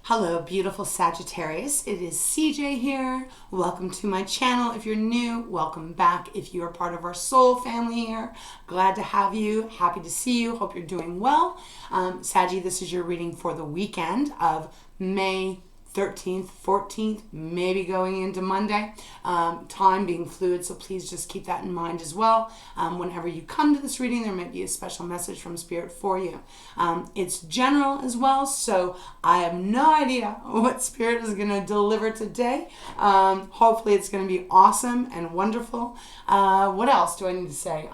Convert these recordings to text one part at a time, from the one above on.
Hello, beautiful Sagittarius. It is CJ here. Welcome to my channel. If you're new, welcome back. If you are part of our soul family here, glad to have you. Happy to see you. Hope you're doing well. Saggy, this is your reading for the weekend of May 13th, 14th, maybe going into Monday. Time being fluid, so please just keep that in mind as well. Whenever you come to this reading, there might be a special message from Spirit for you. It's general as well, so I have no idea what Spirit is going to deliver today. Hopefully it's going to be awesome and wonderful. What else do I need to say?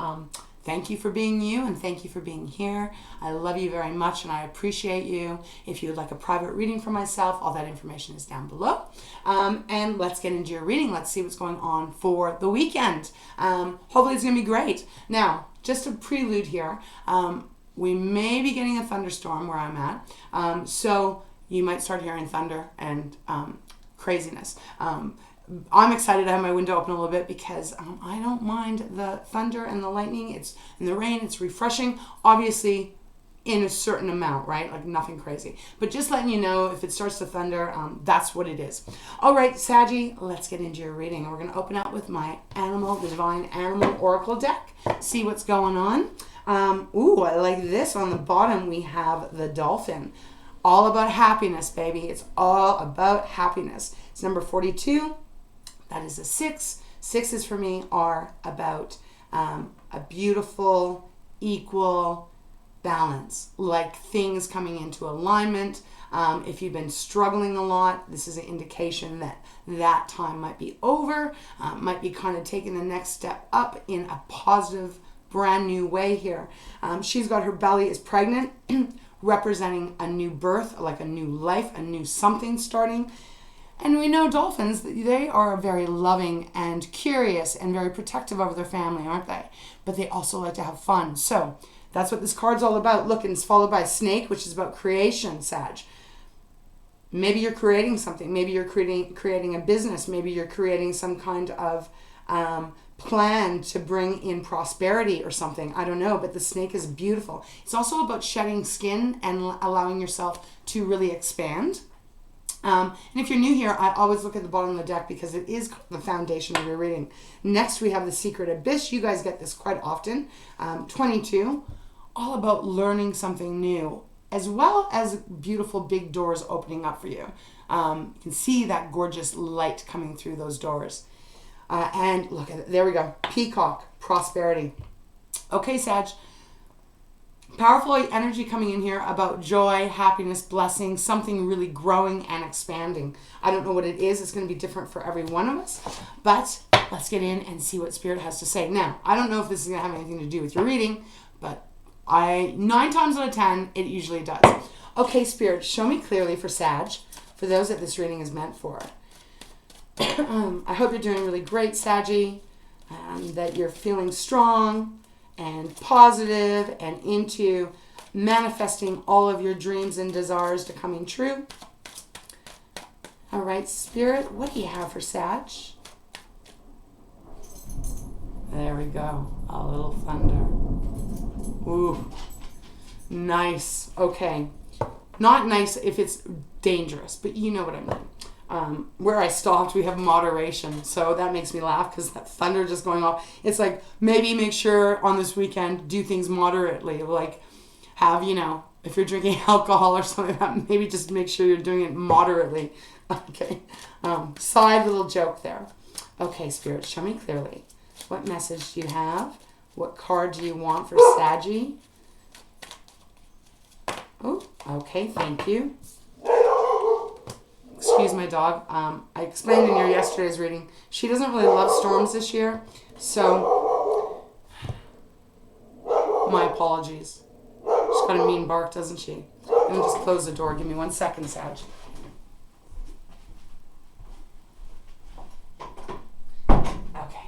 Thank you for being you, and thank you for being here. I love you very much, and I appreciate you. If you would like a private reading for myself, all that information is down below. And let's get into your reading. Let's see what's going on for the weekend. Hopefully it's going to be great. Now, just a prelude here. We may be getting a thunderstorm where I'm at. So you might start hearing thunder and craziness. I'm excited to have my window open a little bit because I don't mind the thunder and the lightning. It's in the rain. It's refreshing, obviously, in a certain amount, right? Like nothing crazy. But just letting you know, if it starts to thunder, that's what it is. All right, Saggy, let's get into your reading. We're going to open up with my the Divine Animal Oracle deck. See what's going on. Ooh, I like this. On the bottom, we have the dolphin. All about happiness, baby. It's all about happiness. It's number 42. That is a 6. Sixes for me are about a beautiful, equal balance, like things coming into alignment. If you've been struggling a lot, this is an indication that that time might be over, might be kind of taking the next step up in a positive, brand new way here. She's got her belly is pregnant, representing a new birth, like a new life, a new something starting. And we know dolphins, they are very loving and curious and very protective of their family, aren't they? But they also like to have fun. So that's what this card's all about. Look, and it's followed by a snake, which is about creation, Sag. Maybe you're creating something. Maybe you're creating a business. Maybe you're creating some kind of plan to bring in prosperity or something. I don't know, but the snake is beautiful. It's also about shedding skin and allowing yourself to really expand. And if you're new here, I always look at the bottom of the deck because it is the foundation of your reading. Next, we have the Secret Abyss. You guys get this quite often. 22, all about learning something new, as well as beautiful big doors opening up for you. You can see that gorgeous light coming through those doors. And look at it. There we go. Peacock, prosperity. Okay, Sag. Powerful energy coming in here about joy, happiness, blessing, something really growing and expanding. I don't know what it is. It's going to be different for every one of us. But let's get in and see what Spirit has to say. Now, I don't know if this is going to have anything to do with your reading, but 9 times out of 10, it usually does. Okay, Spirit, show me clearly for Sag, for those that this reading is meant for. I hope you're doing really great, Saggy, that you're feeling strong and positive and into manifesting all of your dreams and desires to coming true. All right, Spirit, what do you have for Sag? There we go. A little thunder. Ooh, nice. Okay. Not nice if it's dangerous, but you know what I mean. Where I stopped, we have moderation. So that makes me laugh because that thunder just going off. It's like, maybe make sure on this weekend, do things moderately. Like have, if you're drinking alcohol or something like that, maybe just make sure you're doing it moderately. Okay. Side little joke there. Okay, Spirit, show me clearly. What message do you have? What card do you want for Saggy? Oh, okay, thank you. Excuse my dog. I explained in your yesterday's reading, she doesn't really love storms this year, so my apologies. She's got a mean bark, doesn't she? Let me just close the door. Give me 1 second, Sag. Okay.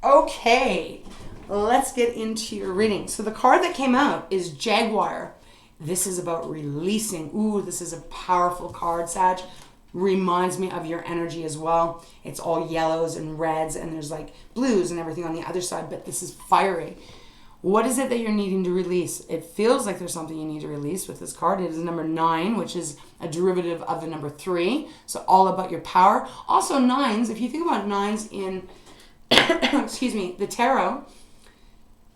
Okay, let's get into your reading. So the card that came out is Jaguar. This is about releasing. Ooh, this is a powerful card, Sag. Reminds me of your energy as well. It's all yellows and reds, and there's like blues and everything on the other side, but this is fiery. What is it that you're needing to release? It feels like there's something you need to release with this card. It is number 9, which is a derivative of the number 3. So all about your power. Also 9s, if you think about 9s in, excuse me, the tarot,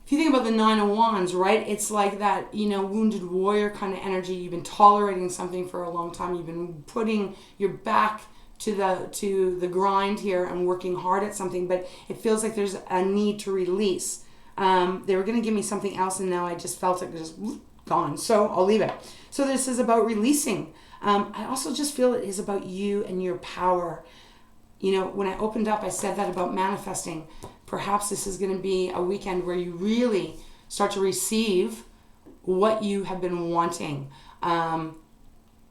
if you think about the 9 of Wands, right? It's like that, wounded warrior kind of energy. You've been tolerating something for a long time. You've been putting your back to the grind here and working hard at something, but it feels like there's a need to release. They were going to give me something else, and now I just felt it just gone. So I'll leave it. So this is about releasing. I also just feel it is about you and your power. When I opened up, I said that about manifesting. Perhaps this is going to be a weekend where you really start to receive what you have been wanting,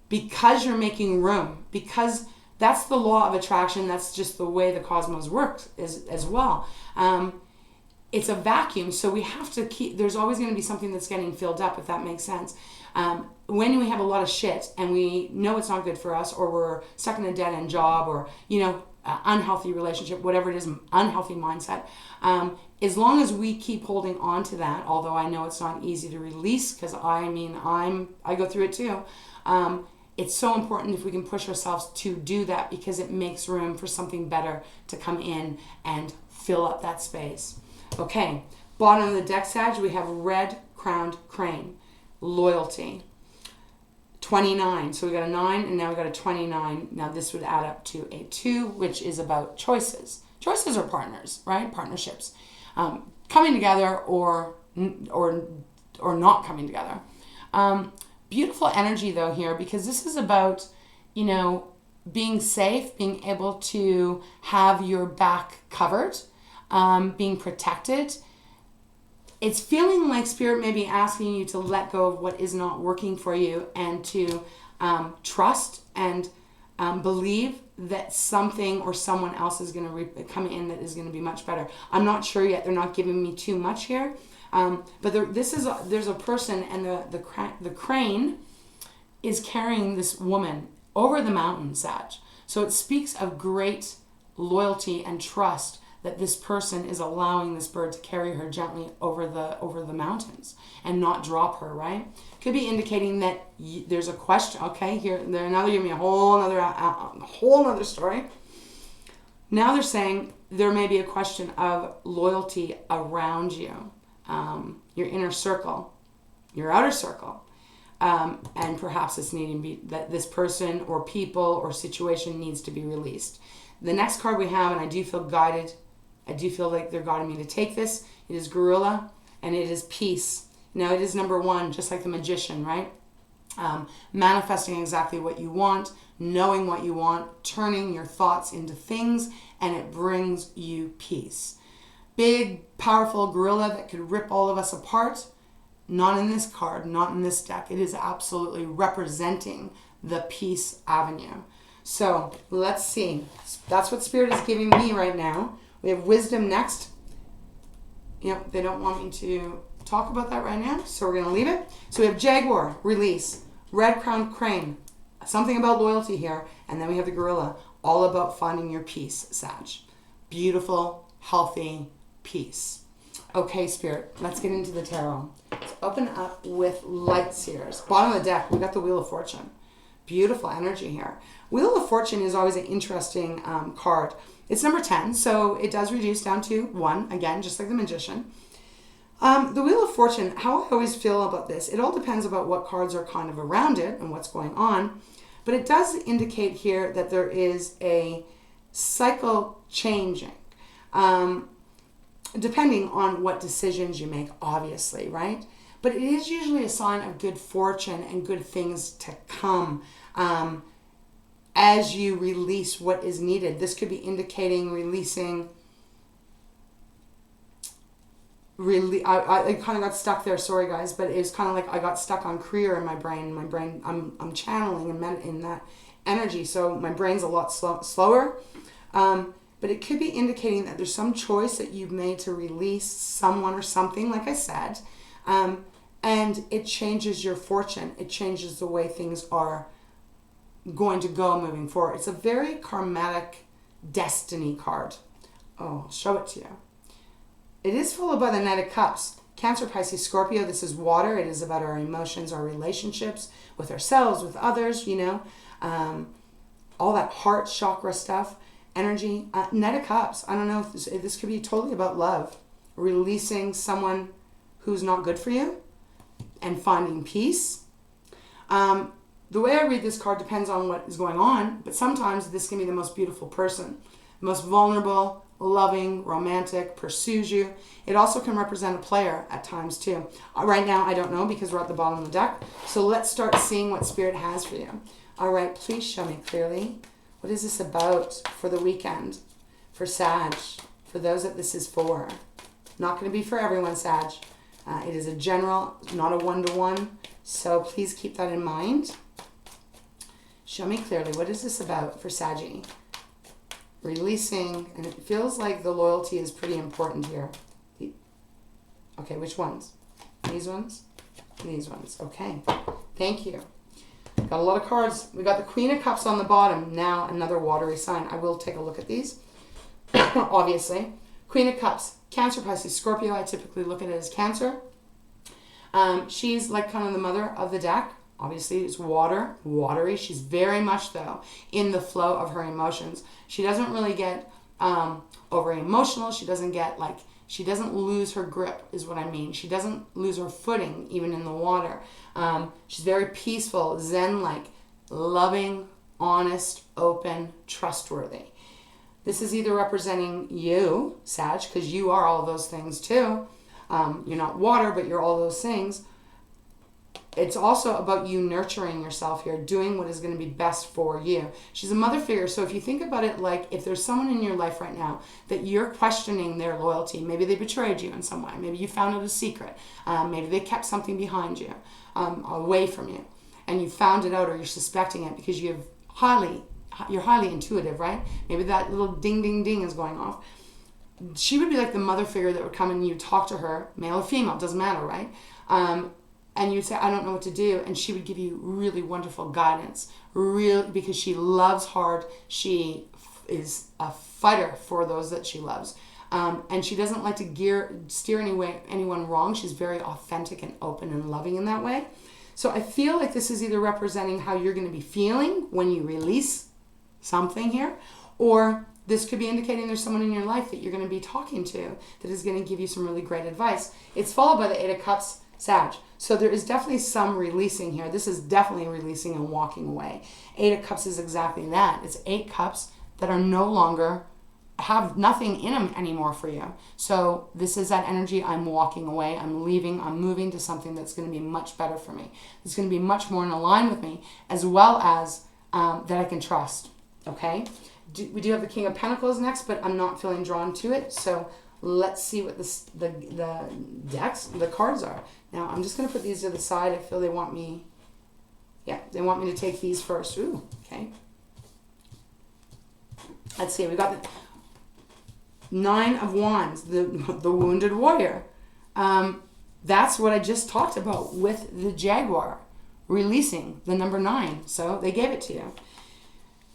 because you're making room, because that's the law of attraction. That's just the way the cosmos works as well. It's a vacuum, so we have to there's always going to be something that's getting filled up, if that makes sense. When we have a lot of shit and we know it's not good for us, or we're stuck in a dead-end job, or, unhealthy relationship, whatever it is, unhealthy mindset, as long as we keep holding on to that, although I know it's not easy to release, because I go through it too, it's so important if we can push ourselves to do that, because it makes room for something better to come in and fill up that space. Okay, bottom of the deck, Sag, we have red crowned crane, loyalty. 29, so we got a 9 and now we got a 29. Now this would add up to a 2, which is about choices. Choices are partners, right? Partnerships, coming together or not coming together. Beautiful energy though here, because this is about being safe, being able to have your back covered, being protected. It's feeling like Spirit may be asking you to let go of what is not working for you, and to trust and believe that something or someone else is going to come in that is going to be much better. I'm not sure yet. They're not giving me too much here. But there's a person, and the crane is carrying this woman over the mountain, Sag. So it speaks of great loyalty and trust, that this person is allowing this bird to carry her gently over the mountains and not drop her, right? Could be indicating that there's a question. Okay, now they're giving me a whole other story. Now they're saying there may be a question of loyalty around you, your inner circle, your outer circle, and perhaps it's needing to be that this person or people or situation needs to be released. The next card we have, and I do feel guided. I do feel like they're guiding me to take this. It is Gorilla, and it is peace. Now, it is number 1, just like the Magician, right? Manifesting exactly what you want, knowing what you want, turning your thoughts into things, and it brings you peace. Big, powerful gorilla that could rip all of us apart. Not in this card, not in this deck. It is absolutely representing the peace avenue. So, let's see. That's what Spirit is giving me right now. We have wisdom next. They don't want me to talk about that right now, so we're going to leave it. So we have Jaguar, release. Red-crowned crane, something about loyalty here. And then we have the gorilla, all about finding your peace, Sag. Beautiful, healthy peace. Okay, Spirit, let's get into the tarot. Let's open up with Light Seers. Bottom of the deck, we got the Wheel of Fortune. Beautiful energy here. Wheel of Fortune is always an interesting card. It's number 10, so it does reduce down to 1, again, just like the Magician. The Wheel of Fortune, how I always feel about this, it all depends about what cards are kind of around it and what's going on, but it does indicate here that there is a cycle changing, depending on what decisions you make, obviously, right? But it is usually a sign of good fortune and good things to come. As you release what is needed. This could be indicating releasing. I kind of got stuck there. Sorry, guys, but it was kind of like I got stuck on career in my brain. I'm channeling in that energy, so my brain's a lot slower. But it could be indicating that there's some choice that you've made to release someone or something, like I said, and it changes your fortune. It changes the way things are going to go moving forward. It's a very karmatic destiny card. Oh, I'll show it to you. It is followed by the Knight of Cups. Cancer, Pisces, Scorpio, this is water. It is about our emotions, our relationships with ourselves, with others, you know. All that heart chakra stuff, energy. Knight of Cups, I don't know if this could be totally about love. Releasing someone who's not good for you and finding peace. The way I read this card depends on what is going on, but sometimes this can be the most beautiful person, most vulnerable, loving, romantic, pursues you. It also can represent a player at times too. Right now, I don't know because we're at the bottom of the deck. So let's start seeing what Spirit has for you. All right, please show me clearly. What is this about for the weekend? For Sag, for those that this is for. Not going to be for everyone, Sag. It is a general, not a one-to-one. So please keep that in mind. Show me clearly. What is this about for Saggy? Releasing, and it feels like the loyalty is pretty important here. Okay, which ones? These ones? These ones. Okay, thank you. Got a lot of cards. We got the Queen of Cups on the bottom. Now another watery sign. I will take a look at these, obviously. Queen of Cups, Cancer, Pisces, Scorpio. I typically look at it as Cancer. She's like kind of the mother of the deck. Obviously, it's watery. She's very much, though, in the flow of her emotions. She doesn't really get over emotional. She doesn't get like, she doesn't lose her grip, is what I mean. She doesn't lose her footing, even in the water. She's very peaceful, zen-like, loving, honest, open, trustworthy. This is either representing you, Sag, because you are all those things too. You're not water, but you're all those things. It's also about you nurturing yourself here, doing what is going to be best for you. She's a mother figure, so if you think about it like if there's someone in your life right now that you're questioning their loyalty, maybe they betrayed you in some way, maybe you found out a secret, maybe they kept something behind you, away from you, and you found it out or you're suspecting it because you're highly intuitive, right? Maybe that little ding, ding, ding is going off. She would be like the mother figure that would come and you talk to her, male or female, doesn't matter, right? And you'd say, I don't know what to do. And she would give you really wonderful guidance, because she loves hard. She is a fighter for those that she loves. And she doesn't like to steer anyone wrong. She's very authentic and open and loving in that way. So I feel like this is either representing how you're going to be feeling when you release something here, or this could be indicating there's someone in your life that you're going to be talking to that is going to give you some really great advice. It's followed by the Eight of Cups, Sag. So there is definitely some releasing here. This is definitely releasing and walking away. Eight of Cups is exactly that. It's 8 cups that are no longer, have nothing in them anymore for you. So this is that energy. I'm walking away. I'm leaving. I'm moving to something that's going to be much better for me. It's going to be much more in line with me, as well as that I can trust. Okay? We do have the King of Pentacles next, but I'm not feeling drawn to it. So let's see what the cards are. Now, I'm just going to put these to the side. I feel they want me to take these first. Ooh, okay. Let's see. We got the 9 of Wands, the wounded warrior. That's what I just talked about with the Jaguar, releasing the number 9. So they gave it to you.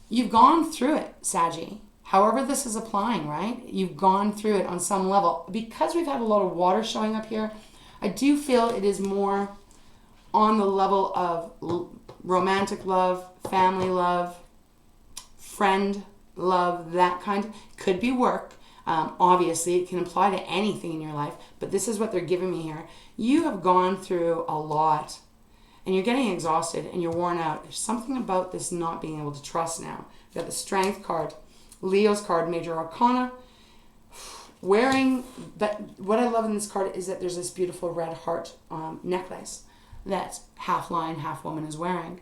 You've gone through it, Saggy. However this is applying, right? You've gone through it on some level. Because we've had a lot of water showing up here, I do feel it is more on the level of romantic love, family love, friend love, that kind. Could be work. Obviously, it can apply to anything in your life, but this is what they're giving me here. You have gone through a lot, and you're getting exhausted, and you're worn out. There's something about this not being able to trust now. You've got the Strength card, Leo's card, Major Arcana. Wearing, but what I love in this card is that there's this beautiful red heart necklace that half lion, half woman is wearing,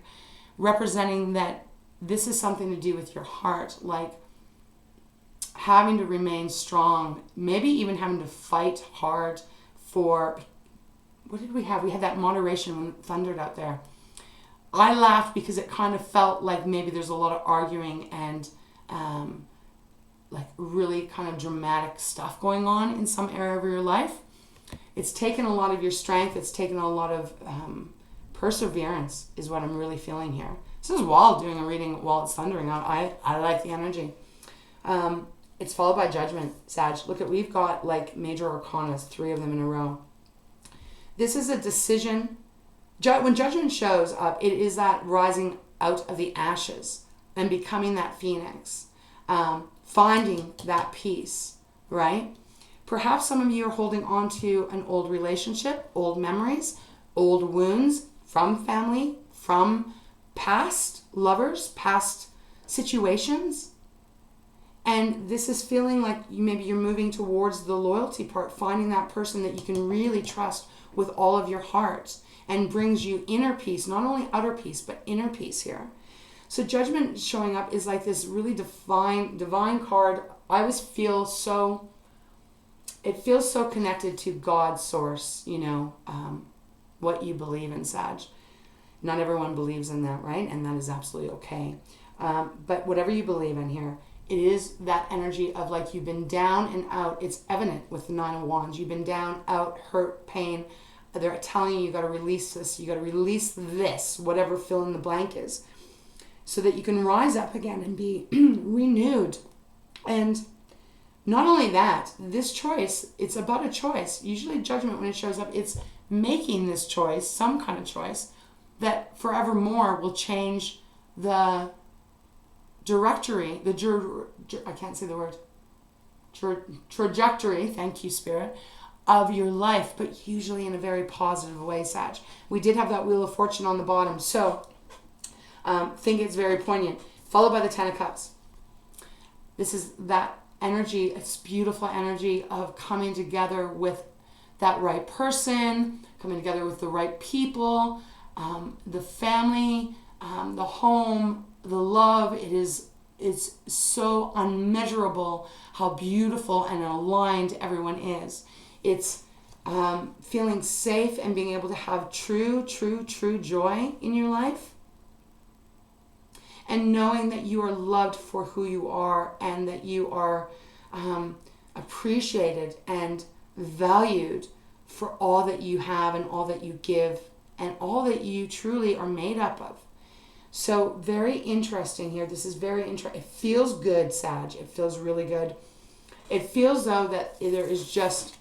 representing that this is something to do with your heart, like having to remain strong, maybe even having to fight hard for, what did we have? We had that moderation when it thundered out there. I laughed because it kind of felt like maybe there's a lot of arguing and like really kind of dramatic stuff going on in some area of your life. It's taken a lot of your strength. It's taken a lot of perseverance is what I'm really feeling here. This is while doing a reading while it's thundering out. I like the energy. It's followed by Judgment, Sag. Look at, we've got like Major Arcanas, 3 of them in a row. This is a decision. When judgment shows up, it is that rising out of the ashes and becoming that phoenix, finding that peace, right? Perhaps some of you are holding on to an old relationship, old memories, old wounds from family, from past lovers, past situations. And this is feeling like maybe you're moving towards the loyalty part, finding that person that you can really trust with all of your heart and brings you inner peace, not only outer peace, but inner peace here. So judgment showing up is like this really divine card. I always feel so, it feels so connected to God's source, you know, what you believe in, Sag. Not everyone believes in that, right? And that is absolutely okay. But whatever you believe in here, it is that energy of like you've been down and out. It's evident with the Nine of Wands. You've been down, out, hurt, pain. They're telling you got to release this. You got to release this, whatever fill in the blank is, so that you can rise up again and be renewed. And not only that, this choice, it's about a choice. Usually judgment, when it shows up, it's making this choice, some kind of choice, that forevermore will change the directory, I can't say the word, trajectory, thank you, Spirit, of your life, but usually in a very positive way, Sag. We did have that Wheel of Fortune on the bottom, so think it's very poignant. Followed by the Ten of Cups. This is that energy, it's beautiful energy of coming together with that right person, coming together with the right people, the family, the home, the love. It's so unmeasurable how beautiful and aligned everyone is. It's feeling safe and being able to have true joy in your life. And knowing that you are loved for who you are and that you are appreciated and valued for all that you have and all that you give and all that you truly are made up of. So very interesting here. This is very interesting. It feels good, Sag. It feels really good. It feels though that there is just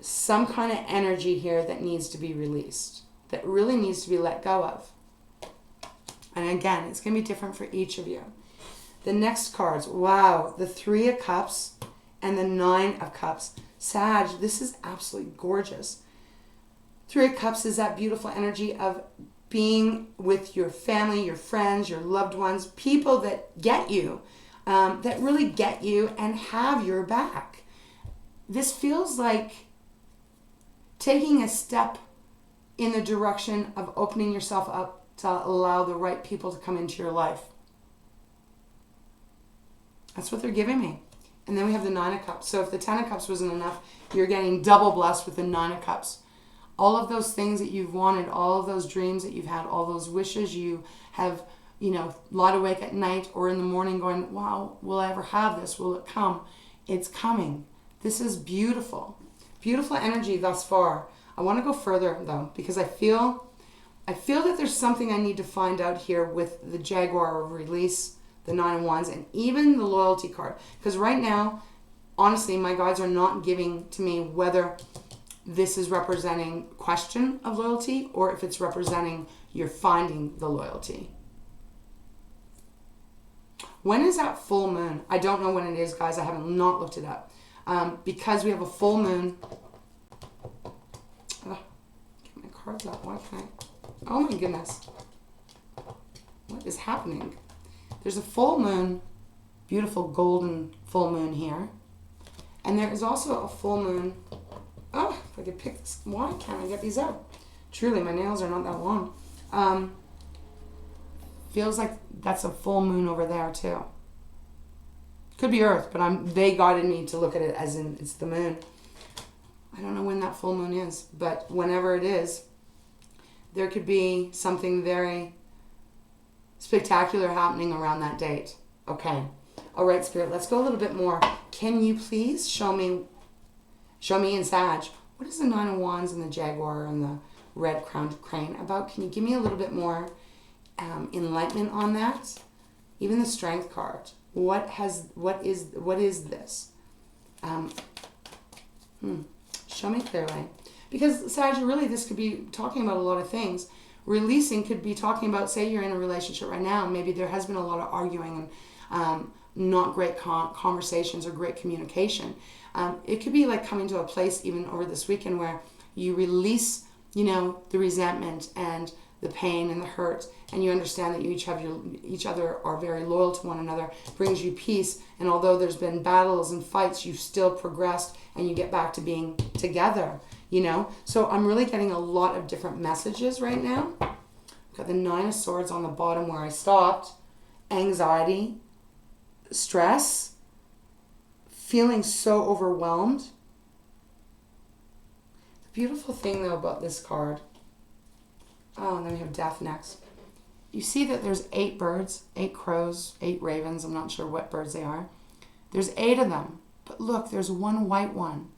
some kind of energy here that needs to be released, that really needs to be let go of. And again, it's going to be different for each of you. The next cards, wow, the Three of Cups and the Nine of Cups. Sag, this is absolutely gorgeous. Three of Cups is that beautiful energy of being with your family, your friends, your loved ones, people that get you, that really get you and have your back. This feels like taking a step in the direction of opening yourself up to allow the right people to come into your life. That's what they're giving me. And then we have the Nine of Cups. So if the Ten of Cups wasn't enough, you're getting double blessed with the Nine of Cups. All of those things that you've wanted, all of those dreams that you've had, all those wishes you have, you know, lied awake at night or in the morning going, wow, will I ever have this? Will it come? It's coming. This is beautiful. Beautiful energy thus far. I want to go further though, because I feel that there's something I need to find out here with the Jaguar of Release, the Nine of Wands, and even the Loyalty card. Because right now, honestly, my guides are not giving to me whether this is representing question of loyalty or if it's representing you're finding the loyalty. When is that full moon? I don't know when it is, guys. I have not looked it up. Because we have a full moon. Get my cards out. Why can't I? Oh my goodness. What is happening? There's a full moon, beautiful golden full moon here. And there is also a full moon. Oh, if I could pick this. Why can't I get these out? Truly, my nails are not that long. Feels like that's a full moon over there too. Could be Earth, but they guided me to look at it as in it's the moon. I don't know when that full moon is, but whenever it is, there could be something very spectacular happening around that date. Okay. All right, Spirit, let's go a little bit more. Can you please show me in Sag, what is the Nine of Wands and the Jaguar and the red crowned crane about? Can you give me a little bit more enlightenment on that? Even the Strength card. What is this? Show me clearly. Because, Sag, really, this could be talking about a lot of things. Releasing could be talking about, say you're in a relationship right now, and maybe there has been a lot of arguing and not great conversations or great communication. It could be like coming to a place even over this weekend where you release, you know, the resentment and the pain and the hurt, and you understand that you each other are very loyal to one another, brings you peace, and although there's been battles and fights, you've still progressed and you get back to being together, you know. So I'm really getting a lot of different messages right now. I've got the Nine of Swords on the bottom where I stopped. Anxiety, stress, feeling so overwhelmed. The beautiful thing though about this card, oh, and then we have death next. You see that there's 8 birds, 8 crows, 8 ravens. I'm not sure what birds they are. There's 8 of them. But look, there's one white one.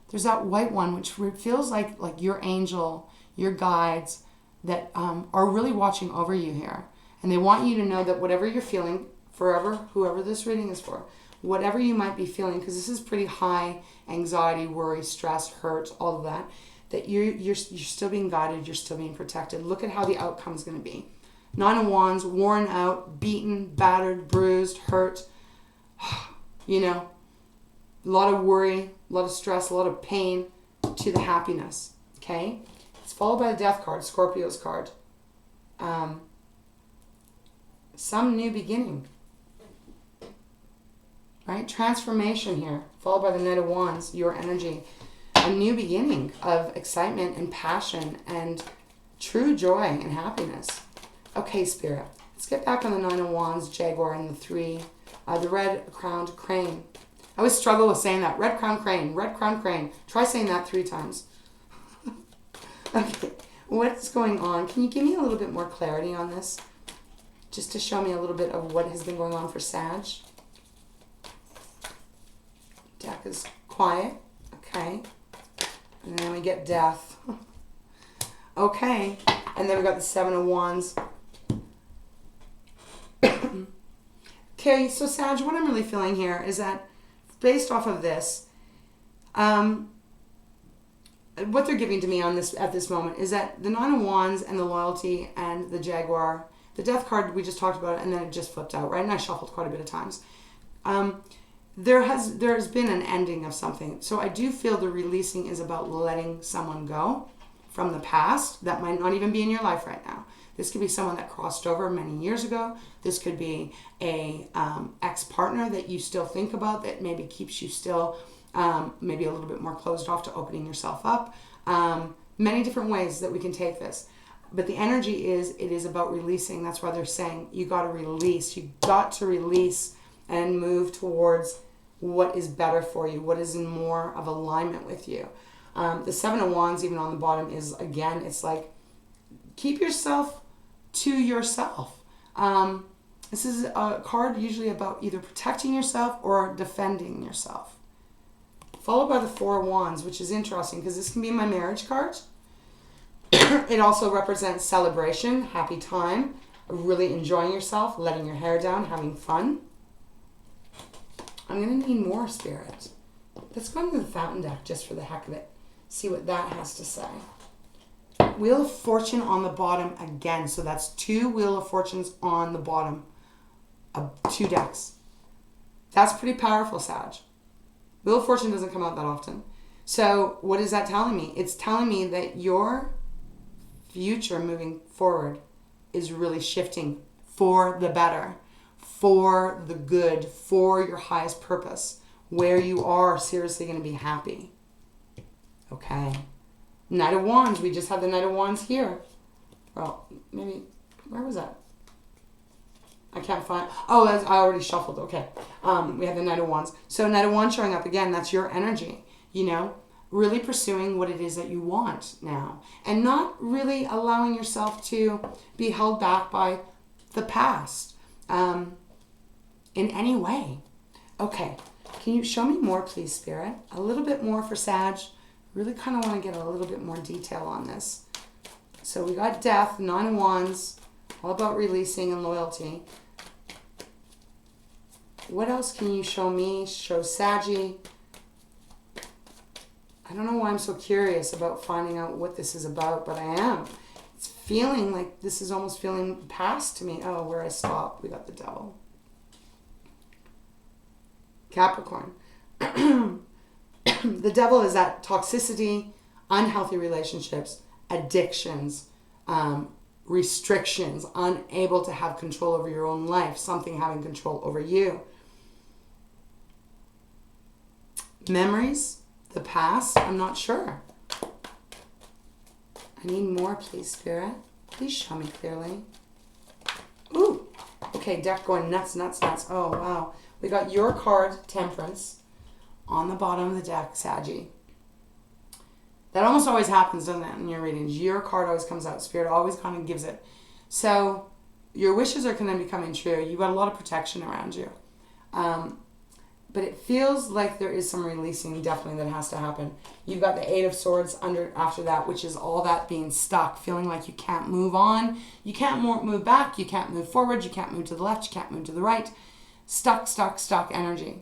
There's that white one, which feels like your angel, your guides that are really watching over you here. And they want you to know that whatever you're feeling, forever, whoever this reading is for, whatever you might be feeling, because this is pretty high anxiety, worry, stress, hurt, all of that, that you're still being guided, you're still being protected. Look at how the outcome is going to be. 9 of Wands, worn out, beaten, battered, bruised, hurt. You know, a lot of worry, a lot of stress, a lot of pain to the happiness. Okay? It's followed by the Death card, Scorpio's card. Some new beginning. Right? Transformation here, followed by the Knight of Wands, your energy. A new beginning of excitement and passion and true joy and happiness. Okay, Spirit. Let's get back on the 9 of Wands, Jaguar, and the red-crowned crane. I always struggle with saying that. Red-crowned crane, red-crowned crane. Try saying that 3 times. Okay, what's going on? Can you give me a little bit more clarity on this? Just to show me a little bit of what has been going on for Sag. Deck is quiet. Okay. And then we get death. Okay. And then we got the 7 of Wands. Okay, so Sag, what I'm really feeling here is that based off of this, what they're giving to me on this at this moment is that the 9 of Wands and the loyalty and the Jaguar, the Death card, we just talked about it, and then it just flipped out, right? And I shuffled quite a bit of times. There's been an ending of something. So I do feel the releasing is about letting someone go from the past that might not even be in your life right now. This could be someone that crossed over many years ago. This could be a ex-partner that you still think about that maybe keeps you still maybe a little bit more closed off to opening yourself up. Many different ways that we can take this. But the energy it is about releasing. That's why they're saying you got to release. You got to release and move towards what is better for you, what is in more of alignment with you. The 7 of Wands, even on the bottom, is, again, it's like, keep yourself to yourself. This is a card usually about either protecting yourself or defending yourself. Followed by the 4 of Wands, which is interesting because this can be my marriage card. It also represents celebration, happy time, really enjoying yourself, letting your hair down, having fun. I'm going to need more, Spirit. Let's go into the Fountain deck just for the heck of it. See what that has to say. Wheel of Fortune on the bottom again. So that's 2 Wheel of Fortunes on the bottom of 2 decks. That's pretty powerful, Sag. Wheel of Fortune doesn't come out that often. So what is that telling me? It's telling me that your future moving forward is really shifting for the better, for the good, for your highest purpose, where you are seriously going to be happy. Okay. Knight of Wands. We just have the Knight of Wands here. Well, maybe, where was that? I can't find, oh, I already shuffled. Okay. We have the Knight of Wands. So Knight of Wands showing up again. That's your energy, you know, really pursuing what it is that you want now and not really allowing yourself to be held back by the past in any way. Okay. Can you show me more, please, Spirit? A little bit more for Sag. Really kind of want to get a little bit more detail on this. So we got Death, 9 of Wands, all about releasing and loyalty. What else can you show me? Show Saggy. I don't know why I'm so curious about finding out what this is about, but I am. It's feeling like this is almost feeling past to me. Oh, where I stopped, we got the Devil. Capricorn. The Devil is that toxicity, unhealthy relationships, addictions, restrictions, unable to have control over your own life, something having control over you. Memories, the past, I'm not sure. I need more, please, Spirit. Please show me clearly. Ooh, okay, deck going nuts, nuts, nuts. Oh, wow. We got your card, Temperance, on the bottom of the deck, Saggy. That almost always happens, doesn't it, in your readings? Your card always comes out. Spirit always kind of gives it. So your wishes are going to be coming true. You've got a lot of protection around you. But it feels like there is some releasing definitely that has to happen. You've got the Eight of Swords after that, which is all that being stuck, feeling like you can't move on. You can't move back. You can't move forward. You can't move to the left. You can't move to the right. Stuck energy.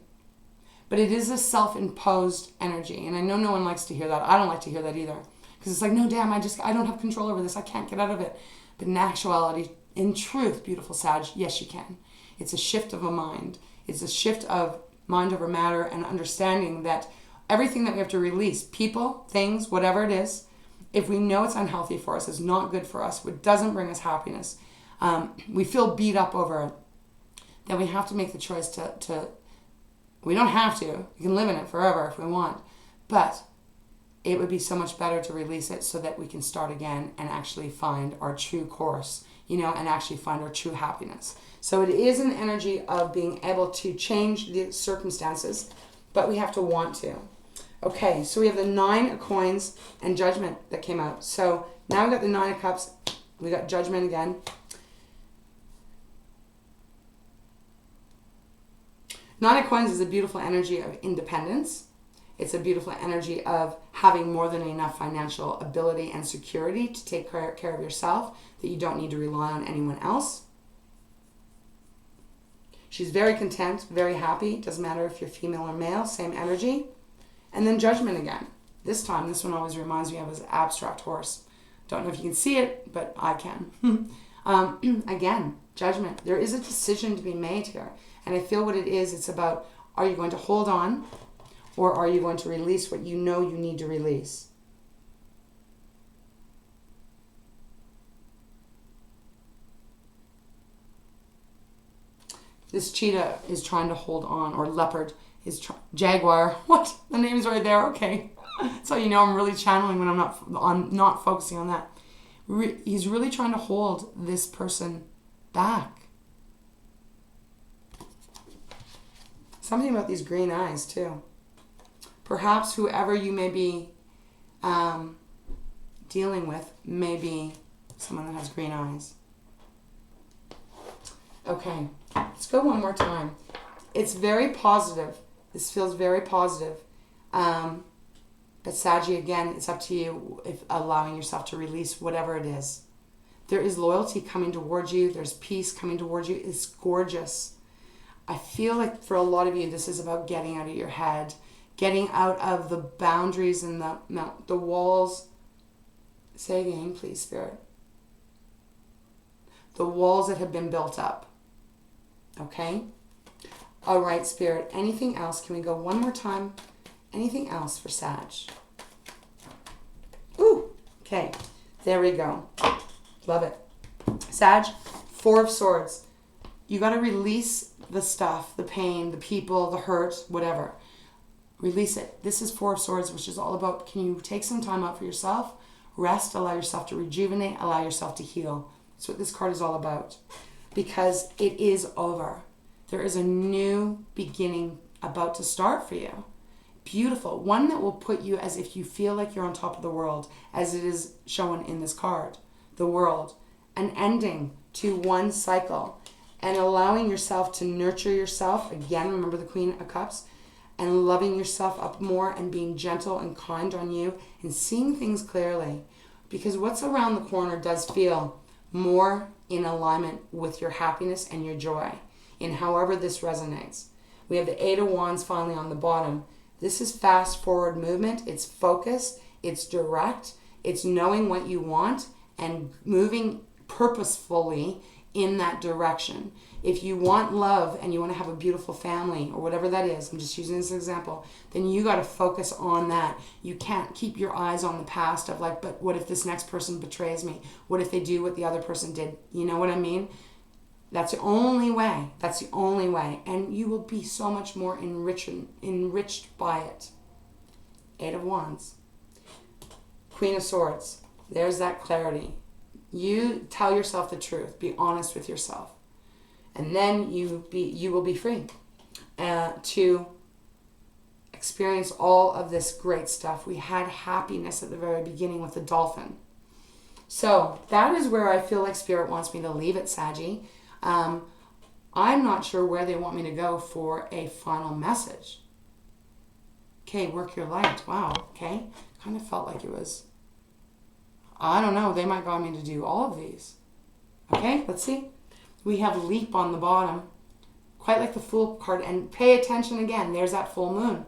But it is a self-imposed energy. And I know no one likes to hear that. I don't like to hear that either. Because it's like, no, damn, I don't have control over this. I can't get out of it. But in actuality, in truth, beautiful Sag, yes, you can. It's a shift of a mind. It's a shift of mind over matter and understanding that everything that we have to release, people, things, whatever it is, if we know it's unhealthy for us, it's not good for us, it doesn't bring us happiness, we feel beat up over it, then we have to make the choice to we don't have to. We can live in it forever if we want. But it would be so much better to release it so that we can start again and actually find our true course, and actually find our true happiness. So it is an energy of being able to change the circumstances, but we have to want to. Okay, so we have the Nine of Coins and Judgment that came out. So now we got the Nine of Cups. We got Judgment again. Nine of Coins is a beautiful energy of independence. It's a beautiful energy of having more than enough financial ability and security to take care of yourself, that you don't need to rely on anyone else. She's very content, very happy. Doesn't matter if you're female or male, same energy. And then Judgment again. This time, this one always reminds me of his abstract horse. Don't know if you can see it, but I can. Again, Judgment. There is a decision to be made here. And I feel what it is, it's about, are you going to hold on or are you going to release what you know you need to release? This cheetah is trying to hold on, or leopard is jaguar. What? The name's right there. Okay. So you know I'm really channeling when I'm not focusing on that. He's really trying to hold this person back. Something about these green eyes too. Perhaps whoever you may be dealing with may be someone that has green eyes. Okay, let's go one more time. It's very positive. This feels very positive. But Saggy, again, it's up to you if allowing yourself to release whatever it is. There is loyalty coming towards you. There's peace coming towards you. It's gorgeous. I feel like for a lot of you, this is about getting out of your head, getting out of the boundaries and the walls. Say again, please, Spirit. The walls that have been built up. Okay? All right, Spirit. Anything else? Can we go one more time? Anything else for Sag? Ooh, okay. There we go. Love it. Sag, Four of Swords. You got to release the stuff, the pain, the people, the hurt, whatever. Release it. This is Four of Swords, which is all about, can you take some time out for yourself, rest, allow yourself to rejuvenate, allow yourself to heal. That's what this card is all about. Because it is over. There is a new beginning about to start for you. Beautiful. One that will put you as if you feel like you're on top of the world, as it is shown in this card. The world. An ending to one cycle. And allowing yourself to nurture yourself. Again, remember the Queen of Cups. And loving yourself up more and being gentle and kind on you. And seeing things clearly. Because what's around the corner does feel more in alignment with your happiness and your joy. In however this resonates. We have the Eight of Wands finally on the bottom. This is fast forward movement. It's focused. It's direct. It's knowing what you want and moving purposefully in that direction. If you want love and you want to have a beautiful family or whatever that is, I'm just using this example, then you got to focus on that. You can't keep your eyes on the past of like, but what if this next person betrays me? What if they do what the other person did? You know what I mean? That's the only way. That's the only way. And you will be so much more enriched by it. 8 of Wands. Queen of Swords. There's that clarity. You tell yourself the truth. Be honest with yourself. And then you will be free to experience all of this great stuff. We had happiness at the very beginning with the dolphin. So that is where I feel like Spirit wants me to leave it, Saggy. I'm not sure where they want me to go for a final message. Okay, work your light. Wow, okay. Kind of felt like it was, I don't know, they might want me to do all of these. Okay, let's see. We have leap on the bottom, quite like the Fool card. And pay attention again, there's that full moon.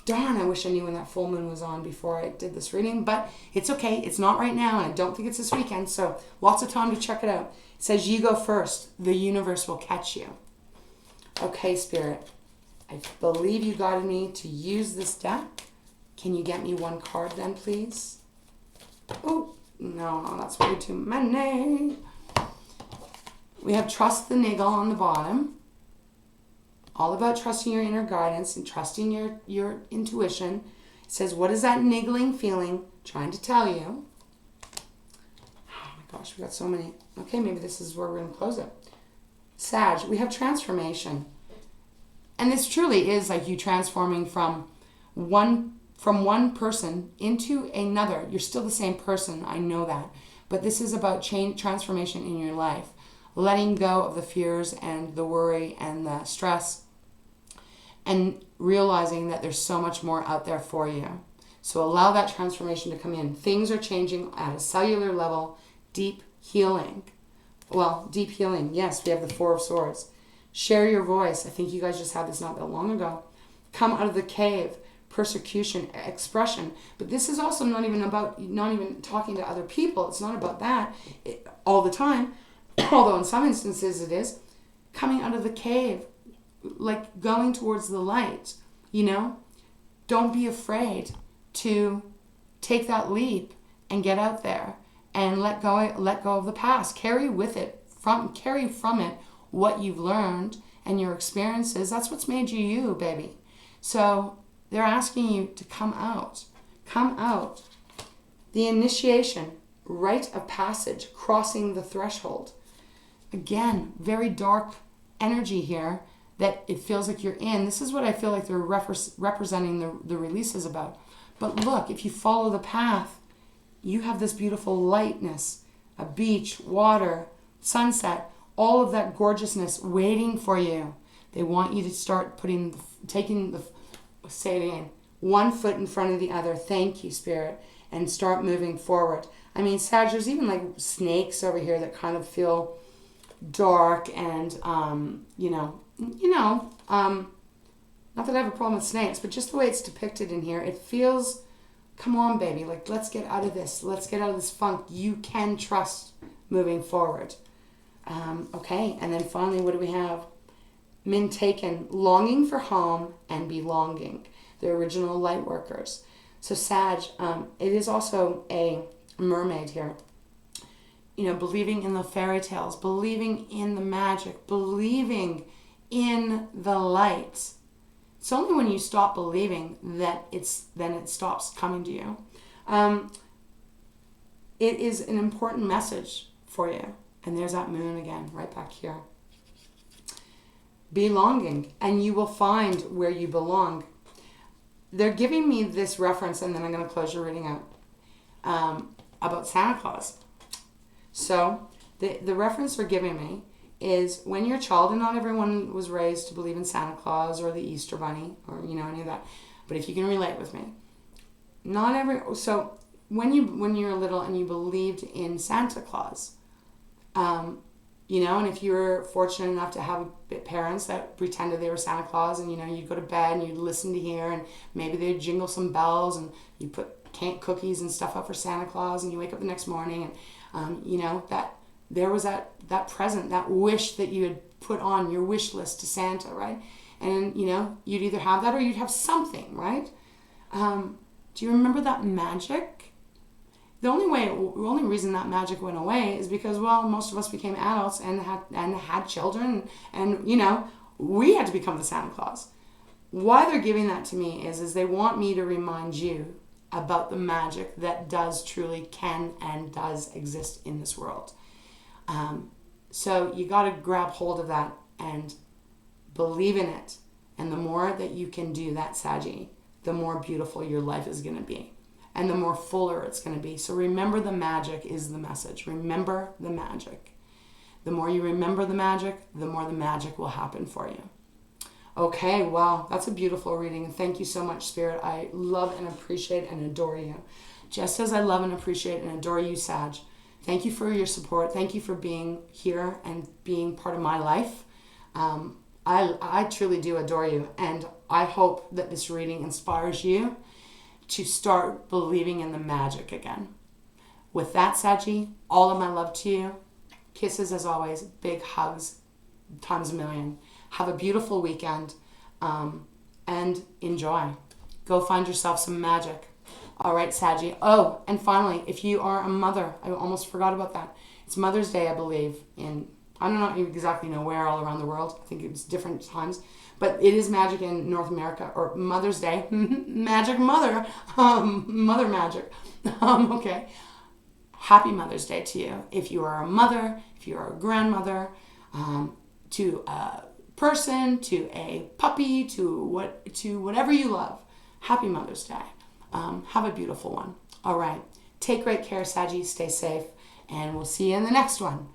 Darn, I wish I knew when that full moon was on before I did this reading, but it's okay. It's not right now, and I don't think it's this weekend, so lots of time to check it out. It says, you go first. The universe will catch you. Okay, Spirit. I believe you guided me to use this deck. Can you get me one card then, please? Oh, no, that's way too many. We have trust the niggle on the bottom. All about trusting your inner guidance and trusting your intuition. It says, what is that niggling feeling trying to tell you? Oh my gosh, we got so many. Okay, maybe this is where we're going to close it. Sag, we have transformation. And this truly is like you transforming from one person into another. You're still the same person, I know that. But this is about transformation in your life. Letting go of the fears and the worry and the stress and realizing that there's so much more out there for you. So allow that transformation to come in. Things are changing at a cellular level. Deep healing. Well, deep healing. Yes, we have the 4 of Swords. Share your voice. I think you guys just had this not that long ago. Come out of the cave. Persecution, expression. But this is also not even talking to other people. It's not about that all the time. Although in some instances it is. Coming out of the cave, like going towards the light, you know? Don't be afraid to take that leap and get out there and let go of the past. Carry from it what you've learned and your experiences. That's what's made you you, baby. So they're asking you to come out. Come out. The initiation, rite of passage, crossing the threshold. Again, very dark energy here that it feels like you're in. This is what I feel like they're representing the release is about. But look, if you follow the path, you have this beautiful lightness, a beach, water, sunset, all of that gorgeousness waiting for you. They want you to start say it again, one foot in front of the other. Thank you, Spirit. And start moving forward. I mean, Sag, there's even like snakes over here that kind of feel dark and, not that I have a problem with snakes, but just the way it's depicted in here, it feels, come on, baby, like, let's get out of this. Let's get out of this funk. You can trust moving forward. Okay, and then finally, what do we have? Min taken, longing for home and belonging. The original light workers. So Sag, it is also a mermaid here. You know, believing in the fairy tales, believing in the magic, believing in the light. It's only when you stop believing that it stops coming to you. It is an important message for you. And there's that moon again, right back here. Belonging, and you will find where you belong. They're giving me this reference, and then I'm going to close your reading out, about Santa Claus. So the reference they're giving me is when you're a child, and not everyone was raised to believe in Santa Claus or the Easter Bunny or any of that, but if you can relate with me, so when you're little and you believed in Santa Claus, And if you were fortunate enough to have parents that pretended they were Santa Claus, and, you'd go to bed and you'd listen to hear, and maybe they'd jingle some bells, and you put cookies and stuff up for Santa Claus, and you wake up the next morning, and, that there was that present, that wish that you had put on your wish list to Santa, right? And, you'd either have that or you'd have something, right? Do you remember that magic? The only reason that magic went away is because, well, most of us became adults and had children, and we had to become the Santa Claus. Why they're giving that to me is they want me to remind you about the magic that truly can and does exist in this world. So you got to grab hold of that and believe in it. And the more that you can do that, Saggy, the more beautiful your life is going to be. And the more fuller it's going to be. So remember, the magic is the message. Remember the magic. The more you remember the magic, the more the magic will happen for you. Okay, wow, that's a beautiful reading. Thank you so much, Spirit. I love and appreciate and adore you. Just as I love and appreciate and adore you, Sag. Thank you for your support. Thank you for being here and being part of my life. I truly do adore you. And I hope that this reading inspires you to start believing in the magic again. With that, Saggy, all of my love to you. Kisses as always. Big hugs. Times a million. Have a beautiful weekend. And enjoy. Go find yourself some magic. All right, Saggy. Oh, and finally, if you are a mother, I almost forgot about that. It's Mother's Day, I believe, I don't know exactly where all around the world. I think it's different times. But it is magic in North America, or Mother's Day. Magic mother. Mother magic. Okay. Happy Mother's Day to you. If you are a mother, if you are a grandmother, to a person, to a puppy, to whatever you love. Happy Mother's Day. Have a beautiful one. All right. Take great care, Saggy. Stay safe. And we'll see you in the next one.